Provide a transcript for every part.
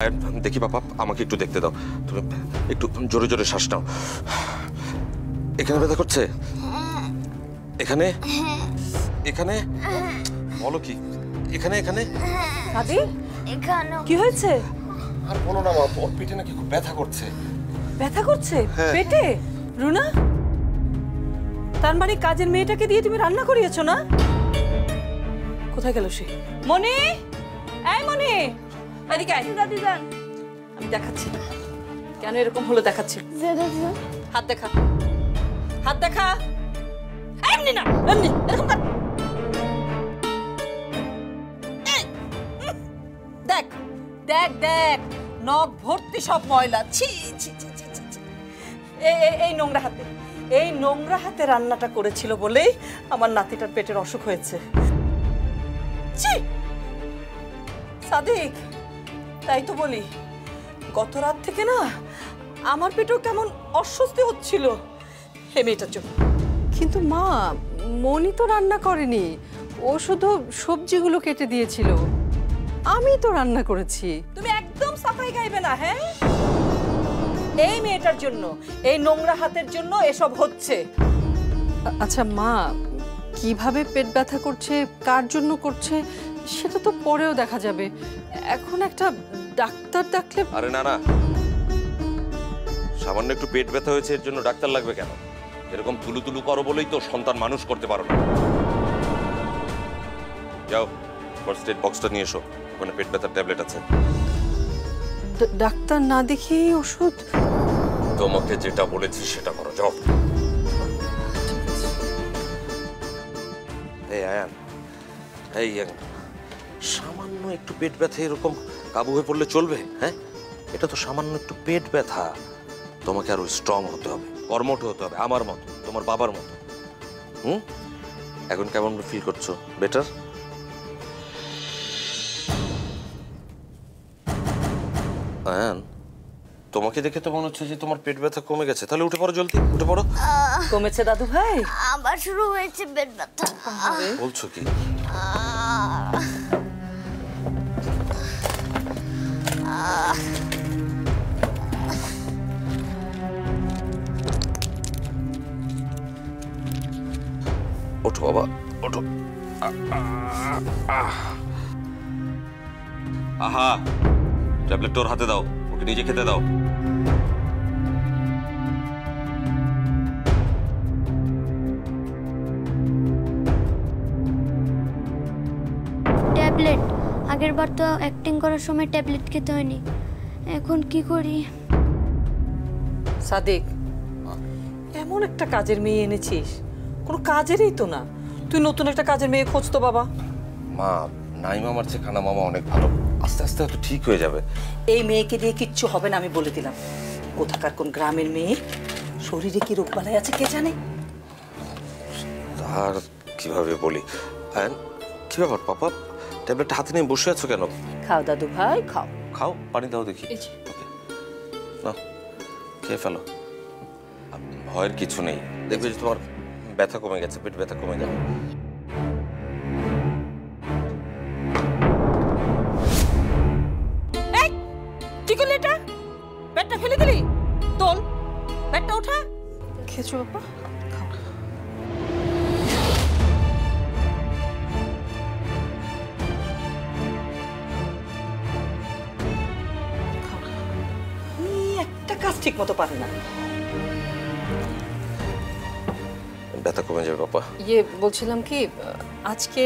দেখি বাবা, আমাকে একটু দেখতে দাও। তুমি একটু জোরে জোরে শ্বাস নাও। এখানে ব্যথা করছে? এখানে এখানে বলো কি? এখানে এখানে দাদি এখানে কি হয়েছে? আর বলো না মা, ওর পেটে নাকি খুব ব্যথা করছে। ব্যথা করছে হ্যাঁ। পেটে? রুনা, তার মানে কাজের মেয়েটাকে দিয়ে তুমি রান্না করিয়েছো না? কোথায় গেল সে? মনি, এই মনি, এদিকে আয়। দাদি যান। আমি দেখাচ্ছি কেন এরকম হলো, দেখাচ্ছি। দাদি যান। হাত দেখা, হাত দেখা। এমনি না, এমনি এরকম কর। এই, দেখ দেখ দেখ, নখ ভর্তি সব ময়লা। ছি ছি ছি ছি ছি ছি। এই নোংরা হাতে, এই নোংরা হাতে রান্নাটা করেছিল বলেই আমার নাতিটার পেটের অসুখ হয়েছে। ছি সাদিক, তাই তো বলি, গত রাত থেকে না আমার পেটেও কেমন অস্বস্তি হচ্ছিল এই মেয়েটার জন্য। কিন্তু মা, মনি তো রান্না করেনি, ও শুধু সবজিগুলো কেটে দিয়েছিল। আমি তো রান্না করেছি। তুমি একদম সাফাই গাইবে না, হ্যাঁ? এই মেয়েটার জন্য, এই নোংরা হাতের জন্য এসব হচ্ছে। আচ্ছা মা, কিভাবে পেট ব্যথা করছে, কার জন্য করছে, সেটা তো পরেও দেখা যাবে। এখন একটা ডাক্তার ডাকলে। আরে না না, সামান্য একটু পেট ব্যথা হয়েছে এর জন্য ডাক্তার লাগবে কেন? এরকম তুলু তুলু করো বলেই তো সন্তান মানুষ করতে পারো না। যাও, ফার্স্ট এড বক্সটা নিয়ে এসো, ওখানে পেট ব্যথার ট্যাবলেট আছে। ডাক্তার না দেখিয়ে ওষুধ? তোমাকে যেটা বলেছি সেটা করো, যাও। এই আয়ান, এই সামান্য একটু পেট ব্যথা এরকম কাবু হয়ে পড়লে চলবে? হ্যাঁ, এটা তো সামান্য একটু পেট ব্যথা। তোমাকে আরো স্ট্রং হতে হবে, কর্মঠ হতে হবে, আমার মতো, তোমার বাবার মতো। এখন কেমন ফিল করছো? বেটার? আয়ান, তোমাকে দেখে তো মনে হচ্ছে যে তোমার পেট ব্যথা কমে গেছে। তাহলে উঠে পড়ো, জলদি উঠে পড়ো। কমেছে দাদু ভাই? আবার শুরু হয়েছে পেট ব্যথা। বলছো কি? ওঠো বাবা, ওঠো। আহা, ট্যাবলেটটা ওর হাতে দাও, ওকে নিজে খেতে দাও। ট্যাবলেট, আগের বার তো অ্যাক্টিং করার সময় ট্যাবলেট খেতে হয়নি। এখন কি করি? সাদিক, এমন একটা কাজের মেয়ে এনেছিস, কোনো কাজেরই তো না। তুই নতুন একটা কাজের মেয়ে খোঁজ তো বাবা। মা, নাইমা আমার চেয়ে খানা মামা অনেক ভালো, আস্তে আস্তে হয়তো ঠিক হয়ে যাবে। এই মেয়েকে দিয়ে কিচ্ছু হবে না, আমি বলে দিলাম। কোথাকার কোন গ্রামের মেয়ে, শরীরে কি রোগ বালাই আছে কে জানে। আর কিভাবে বলি? হ্যাঁ, কি ব্যাপার পাপা, ট্যাবলেটটা হাতে নিয়ে বসে আছো কেন? খাও দাদু ভাই, খাও। খাও, পানি দাও দেখি। ওকে, নাও, খেয়ে ফেলো। ভয়ের কিছু নেই, দেখবে যে তোমার ব্যথা কমে গেছে, পেট ব্যথা কমে যাবে। কি করলি এটা? পেটটা ফেলে দিলি? তোল, পেটটা ওঠা। খেয়েছো বাবা? একটা কাজ ঠিক মতো পারে না। ব্যথা কমে যাবে বাবা। ইয়ে বলছিলাম কি, আজকে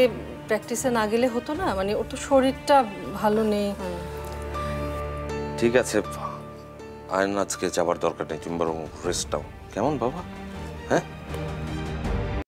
প্র্যাকটিসে না গেলে হতো না? মানে ওর তো শরীরটা ভালো নেই। ঠিক আছে, আয়ন আজকে যাবার দরকার নেই, তুমি বরং রেস্ট নাও, কেমন বাবা? হ্যাঁ।